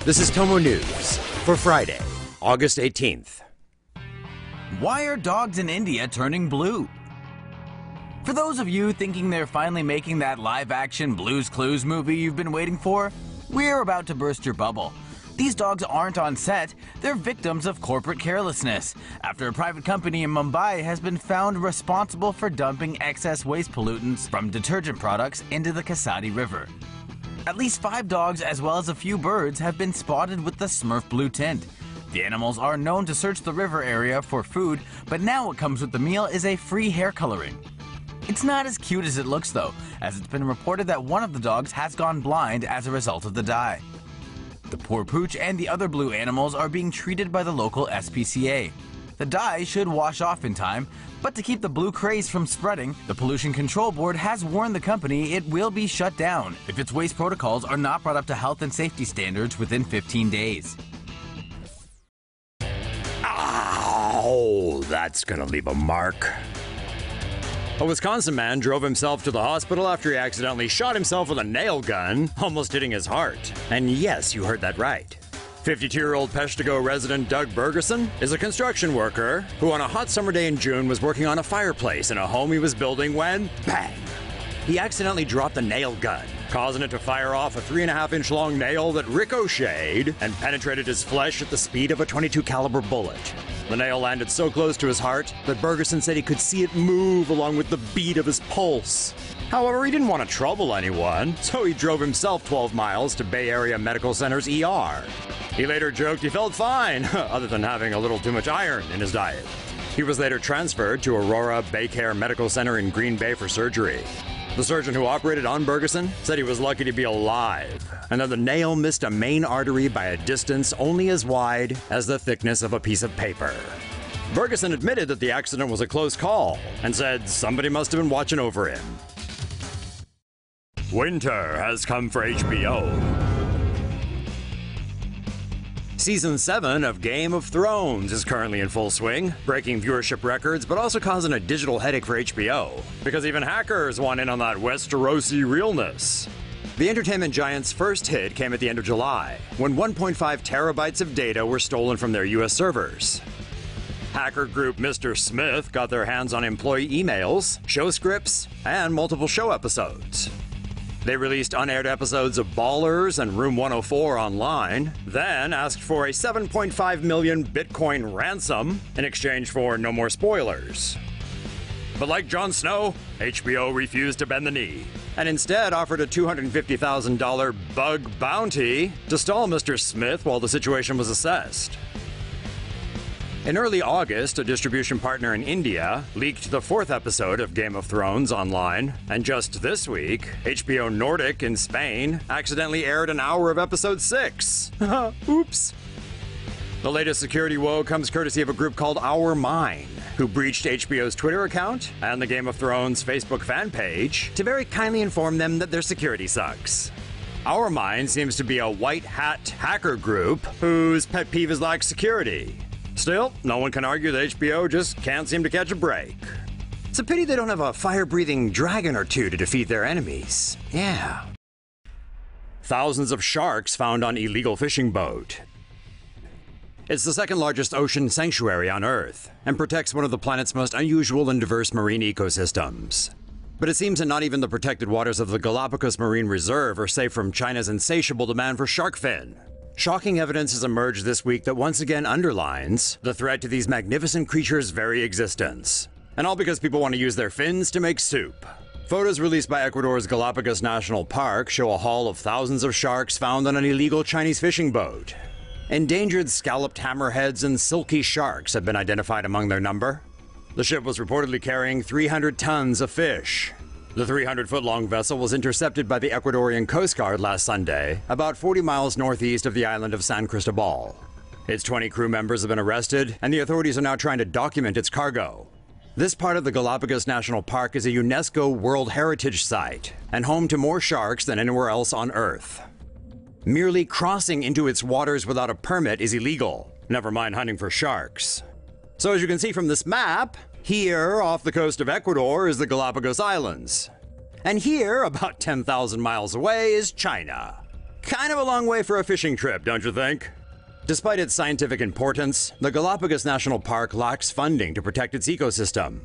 This is TomoNews for Friday, August 18th. Why are dogs in India turning blue? For those of you thinking they're finally making that live-action Blue's Clues movie you've been waiting for, we're about to burst your bubble. These dogs aren't on set, they're victims of corporate carelessness, after a private company in Mumbai has been found responsible for dumping excess waste pollutants from detergent products into the Kasadi River. At least 5 dogs as well as a few birds have been spotted with the Smurf blue tint. The animals are known to search the river area for food, but now what comes with the meal is a free hair coloring. It's not as cute as it looks though, as it's been reported that one of the dogs has gone blind as a result of the dye. The poor pooch and the other blue animals are being treated by the local SPCA. The dye should wash off in time, but to keep the blue craze from spreading, the Pollution Control Board has warned the company it will be shut down if its waste protocols are not brought up to health and safety standards within 15 days. Ow, that's gonna leave a mark. A Wisconsin man drove himself to the hospital after he accidentally shot himself with a nail gun, almost hitting his heart. And yes, you heard that right. 52-year-old Peshtigo resident Doug Bergerson is a construction worker who on a hot summer day in June was working on a fireplace in a home he was building when, bang! He accidentally dropped the nail gun, causing it to fire off a 3.5-inch long nail that ricocheted and penetrated his flesh at the speed of a .22 caliber bullet. The nail landed so close to his heart that Bergerson said he could see it move along with the beat of his pulse. However, he didn't want to trouble anyone, so he drove himself 12 miles to Bay Area Medical Center's ER. He later joked he felt fine, other than having a little too much iron in his diet. He was later transferred to Aurora Baycare Medical Center in Green Bay for surgery. The surgeon who operated on Bergerson said he was lucky to be alive, and that the nail missed a main artery by a distance only as wide as the thickness of a piece of paper. Bergerson admitted that the accident was a close call, and said somebody must have been watching over him. Winter has come for HBO. Season 7 of Game of Thrones is currently in full swing, breaking viewership records but also causing a digital headache for HBO, because even hackers want in on that Westerosi realness. The entertainment giant's first hit came at the end of July, when 1.5 terabytes of data were stolen from their US servers. Hacker group Mr. Smith got their hands on employee emails, show scripts, and multiple show episodes. They released unaired episodes of Ballers and Room 104 online, then asked for a 7.5 million Bitcoin ransom in exchange for no more spoilers. But like Jon Snow, HBO refused to bend the knee, and instead offered a $250,000 bug bounty to stall Mr. Smith while the situation was assessed. In early August, a distribution partner in India leaked the 4th episode of Game of Thrones online, and just this week, HBO Nordic in Spain accidentally aired an hour of episode 6. Oops. The latest security woe comes courtesy of a group called Our Mind, who breached HBO's Twitter account and the Game of Thrones Facebook fan page to very kindly inform them that their security sucks. Our Mind seems to be a white hat hacker group whose pet peeve is lack security. Still, no one can argue that HBO just can't seem to catch a break. It's a pity they don't have a fire-breathing dragon or two to defeat their enemies. Yeah. Thousands of sharks found on illegal fishing boat. It's the second largest ocean sanctuary on Earth, and protects one of the planet's most unusual and diverse marine ecosystems. But it seems that not even the protected waters of the Galapagos Marine Reserve are safe from China's insatiable demand for shark fin. Shocking evidence has emerged this week that once again underlines the threat to these magnificent creatures' very existence. And all because people want to use their fins to make soup. Photos released by Ecuador's Galapagos National Park show a haul of thousands of sharks found on an illegal Chinese fishing boat. Endangered scalloped hammerheads and silky sharks have been identified among their number. The ship was reportedly carrying 300 tons of fish. The 300-foot-long vessel was intercepted by the Ecuadorian Coast Guard last Sunday, about 40 miles northeast of the island of San Cristobal. Its 20 crew members have been arrested, and the authorities are now trying to document its cargo. This part of the Galapagos National Park is a UNESCO World Heritage Site, and home to more sharks than anywhere else on Earth. Merely crossing into its waters without a permit is illegal, never mind hunting for sharks. So as you can see from this map, here, off the coast of Ecuador, is the Galapagos Islands. And here, about 10,000 miles away, is China. Kind of a long way for a fishing trip, don't you think? Despite its scientific importance, the Galapagos National Park lacks funding to protect its ecosystem.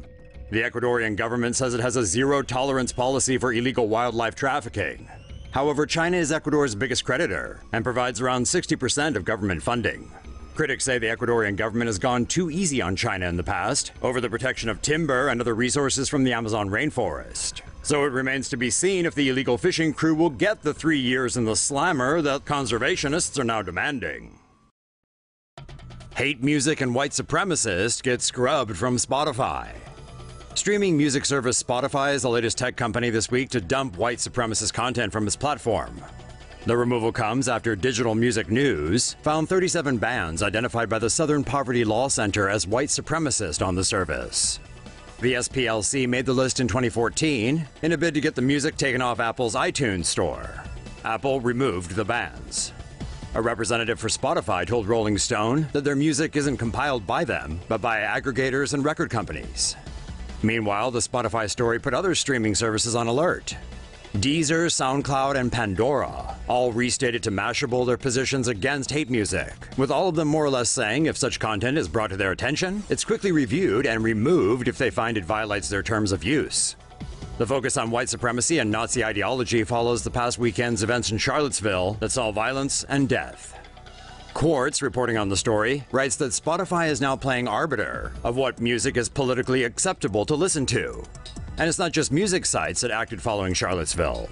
The Ecuadorian government says it has a zero-tolerance policy for illegal wildlife trafficking. However, China is Ecuador's biggest creditor and provides around 60% of government funding. Critics say the Ecuadorian government has gone too easy on China in the past over the protection of timber and other resources from the Amazon rainforest. So it remains to be seen if the illegal fishing crew will get the 3 years in the slammer that conservationists are now demanding. Hate music and white supremacist get scrubbed from Spotify. Streaming music service Spotify is the latest tech company this week to dump white supremacist content from its platform. The removal comes after Digital Music News found 37 bands identified by the Southern Poverty Law Center as white supremacist on the service. The SPLC made the list in 2014 in a bid to get the music taken off Apple's iTunes store. Apple removed the bands. A representative for Spotify told Rolling Stone that their music isn't compiled by them, but by aggregators and record companies. Meanwhile, the Spotify story put other streaming services on alert. Deezer, SoundCloud, and Pandora all restated to Mashable their positions against hate music, with all of them more or less saying if such content is brought to their attention, it's quickly reviewed and removed if they find it violates their terms of use. The focus on white supremacy and Nazi ideology follows the past weekend's events in Charlottesville that saw violence and death. Quartz, reporting on the story, writes that Spotify is now playing arbiter of what music is politically acceptable to listen to. And it's not just music sites that acted following Charlottesville.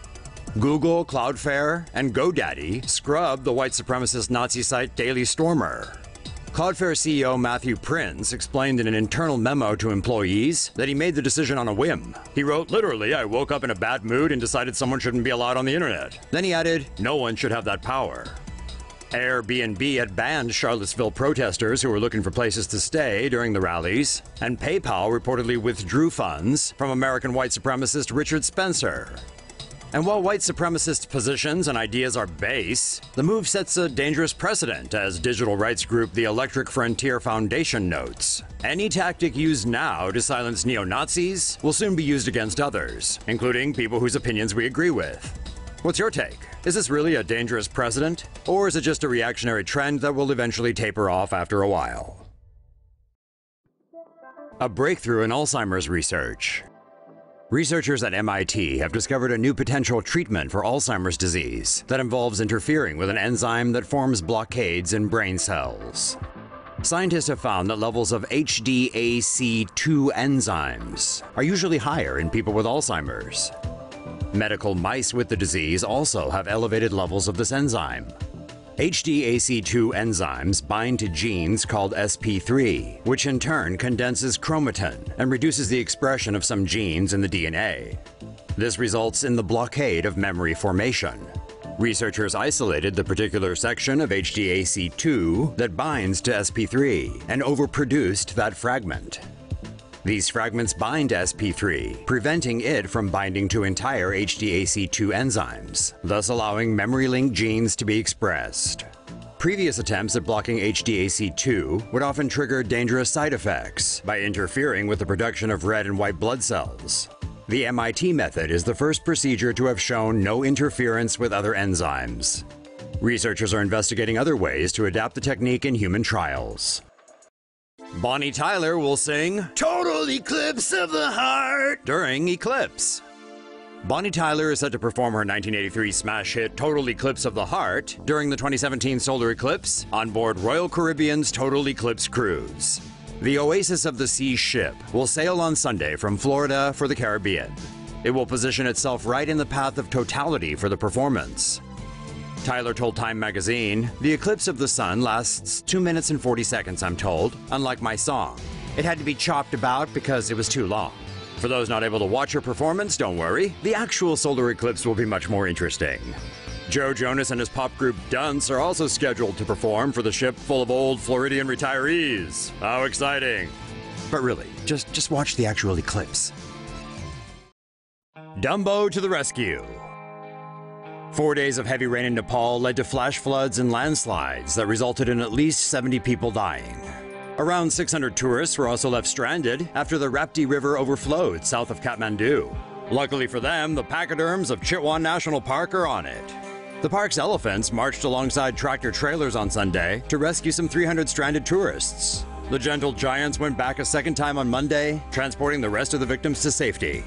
Google, Cloudflare, and GoDaddy scrubbed the white supremacist Nazi site Daily Stormer. Cloudflare CEO Matthew Prince explained in an internal memo to employees that he made the decision on a whim. He wrote, "Literally, I woke up in a bad mood and decided someone shouldn't be allowed on the internet." Then he added, "No one should have that power." Airbnb had banned Charlottesville protesters who were looking for places to stay during the rallies, and PayPal reportedly withdrew funds from American white supremacist Richard Spencer. And while white supremacist positions and ideas are base, the move sets a dangerous precedent, as digital rights group the Electric Frontier Foundation notes. Any tactic used now to silence neo-Nazis will soon be used against others, including people whose opinions we agree with. What's your take? Is this really a dangerous precedent? Or is it just a reactionary trend that will eventually taper off after a while? A breakthrough in Alzheimer's research. Researchers at MIT have discovered a new potential treatment for Alzheimer's disease that involves interfering with an enzyme that forms blockades in brain cells. Scientists have found that levels of HDAC2 enzymes are usually higher in people with Alzheimer's. Medical mice with the disease also have elevated levels of this enzyme. HDAC2 enzymes bind to genes called SP3, which in turn condenses chromatin and reduces the expression of some genes in the DNA. This results in the blockade of memory formation. Researchers isolated the particular section of HDAC2 that binds to SP3 and overproduced that fragment. These fragments bind to SP3, preventing it from binding to entire HDAC2 enzymes, thus allowing memory-linked genes to be expressed. Previous attempts at blocking HDAC2 would often trigger dangerous side effects by interfering with the production of red and white blood cells. The MIT method is the first procedure to have shown no interference with other enzymes. Researchers are investigating other ways to adapt the technique in human trials. Bonnie Tyler will sing "Total Eclipse of the Heart" during Eclipse. Bonnie Tyler is set to perform her 1983 smash hit "Total Eclipse of the Heart" during the 2017 solar eclipse on board Royal Caribbean's Total Eclipse cruise. The Oasis of the Seas ship will sail on Sunday from Florida for the Caribbean. It will position itself right in the path of totality for the performance. Tyler told Time magazine, "The eclipse of the sun lasts 2 minutes and 40 seconds, I'm told, unlike my song. It had to be chopped about because it was too long. For those not able to watch her performance, don't worry, the actual solar eclipse will be much more interesting." Joe Jonas and his pop group Dunce are also scheduled to perform for the ship full of old Floridian retirees. How exciting! But really, just watch the actual eclipse. Dumbo to the rescue. 4 days of heavy rain in Nepal led to flash floods and landslides that resulted in at least 70 people dying. Around 600 tourists were also left stranded after the Rapti River overflowed south of Kathmandu. Luckily for them, the pachyderms of Chitwan National Park are on it. The park's elephants marched alongside tractor-trailers on Sunday to rescue some 300 stranded tourists. The gentle giants went back a second time on Monday, transporting the rest of the victims to safety.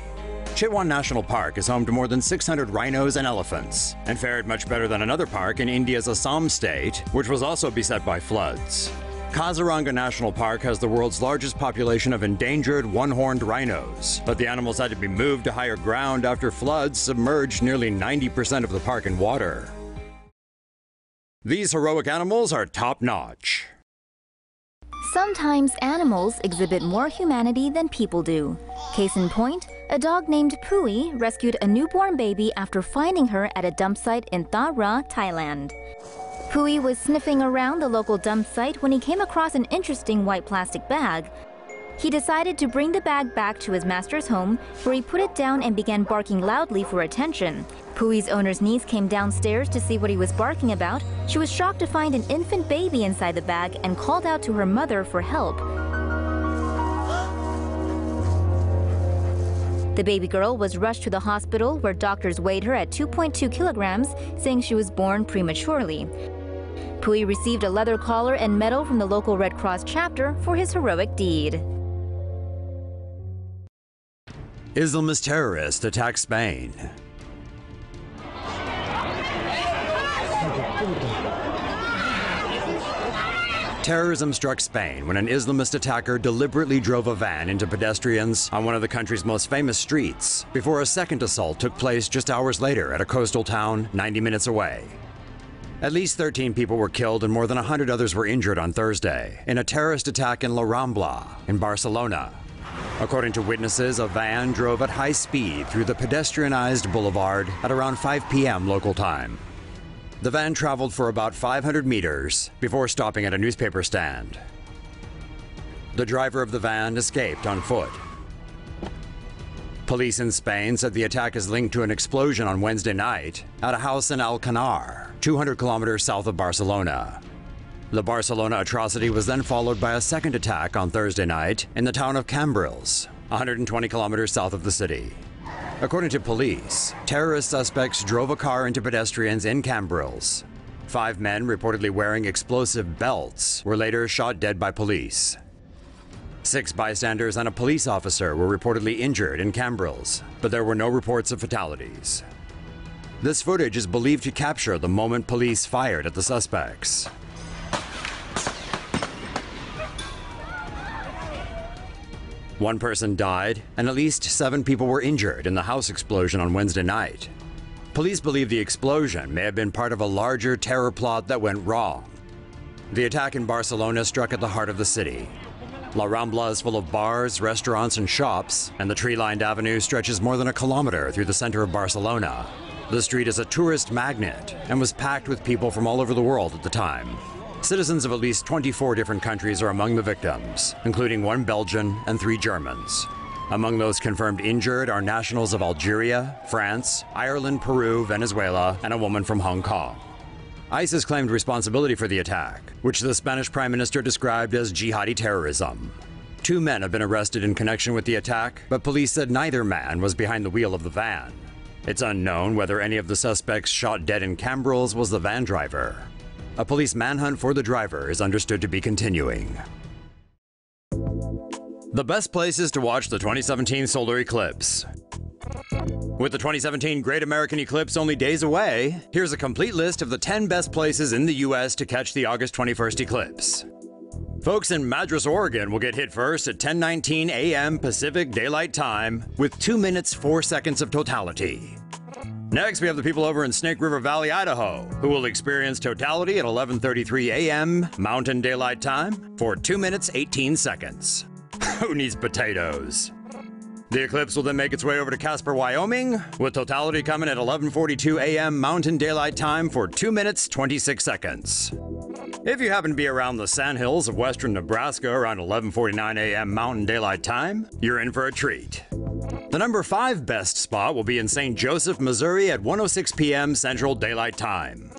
Chitwan National Park is home to more than 600 rhinos and elephants, and fared much better than another park in India's Assam state, which was also beset by floods. Kaziranga National Park has the world's largest population of endangered one-horned rhinos, but the animals had to be moved to higher ground after floods submerged nearly 90% of the park in water. These heroic animals are top-notch. Sometimes animals exhibit more humanity than people do. Case in point, a dog named Pui rescued a newborn baby after finding her at a dump site in Tha Ra, Thailand. Pui was sniffing around the local dump site when he came across an interesting white plastic bag. He decided to bring the bag back to his master's home, where he put it down and began barking loudly for attention. Pui's owner's niece came downstairs to see what he was barking about. She was shocked to find an infant baby inside the bag and called out to her mother for help. The baby girl was rushed to the hospital, where doctors weighed her at 2.2 kilograms, saying she was born prematurely. Pui received a leather collar and medal from the local Red Cross chapter for his heroic deed. Islamist terrorist attacks Spain. Terrorism struck Spain when an Islamist attacker deliberately drove a van into pedestrians on one of the country's most famous streets, before a second assault took place just hours later at a coastal town 90 minutes away. At least 13 people were killed and more than 100 others were injured on Thursday in a terrorist attack in La Rambla in Barcelona. According to witnesses, a van drove at high speed through the pedestrianized boulevard at around 5 p.m. local time. The van traveled for about 500 meters before stopping at a newspaper stand. The driver of the van escaped on foot. Police in Spain said the attack is linked to an explosion on Wednesday night at a house in Alcanar, 200 kilometers south of Barcelona. The Barcelona atrocity was then followed by a second attack on Thursday night in the town of Cambrils, 120 kilometers south of the city. According to police, terrorist suspects drove a car into pedestrians in Cambrils. 5 men reportedly wearing explosive belts were later shot dead by police. 6 bystanders and a police officer were reportedly injured in Cambrils, but there were no reports of fatalities. This footage is believed to capture the moment police fired at the suspects. One person died, and at least 7 people were injured in the house explosion on Wednesday night. Police believe the explosion may have been part of a larger terror plot that went wrong. The attack in Barcelona struck at the heart of the city. La Rambla is full of bars, restaurants, and shops, and the tree-lined avenue stretches more than a kilometer through the center of Barcelona. The street is a tourist magnet and was packed with people from all over the world at the time. Citizens of at least 24 different countries are among the victims, including 1 Belgian and 3 Germans. Among those confirmed injured are nationals of Algeria, France, Ireland, Peru, Venezuela, and a woman from Hong Kong. ISIS claimed responsibility for the attack, which the Spanish Prime Minister described as jihadi terrorism. 2 men have been arrested in connection with the attack, but police said neither man was behind the wheel of the van. It's unknown whether any of the suspects shot dead in Cambrils was the van driver. A police manhunt for the driver is understood to be continuing. The best places to watch the 2017 solar eclipse. With the 2017 Great American Eclipse only days away, here's a complete list of the 10 best places in the US to catch the August 21st eclipse. Folks in Madras, Oregon will get hit first at 10:19 a.m. Pacific Daylight Time with 2 minutes 4 seconds of totality. Next, we have the people over in Snake River Valley, Idaho, who will experience totality at 11:33 a.m. Mountain Daylight Time for 2 minutes 18 seconds. Who needs potatoes? The eclipse will then make its way over to Casper, Wyoming, with totality coming at 11:42 a.m. Mountain Daylight Time for 2 minutes 26 seconds. If you happen to be around the sandhills of western Nebraska around 11:49 a.m. Mountain Daylight Time, you're in for a treat. The number 5 best spot will be in St. Joseph, Missouri at 1:06 p.m. Central Daylight Time.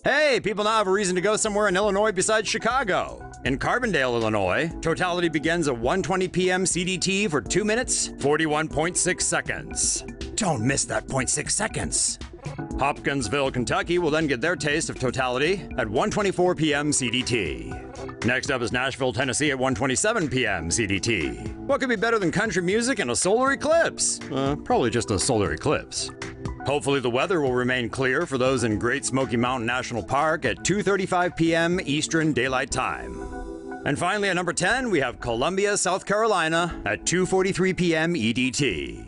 Hey, people now have a reason to go somewhere in Illinois besides Chicago. In Carbondale, Illinois, totality begins at 1:20 p.m. CDT for 2 minutes, 41.6 seconds. Don't miss that 0.6 seconds. Hopkinsville, Kentucky will then get their taste of totality at 1:24 p.m. CDT. Next up is Nashville, Tennessee at 1:27 p.m. CDT. What could be better than country music and a solar eclipse? Probably just a solar eclipse. Hopefully the weather will remain clear for those in Great Smoky Mountain National Park at 2:35 p.m. Eastern Daylight Time. And finally at number 10, we have Columbia, South Carolina at 2:43 p.m. EDT.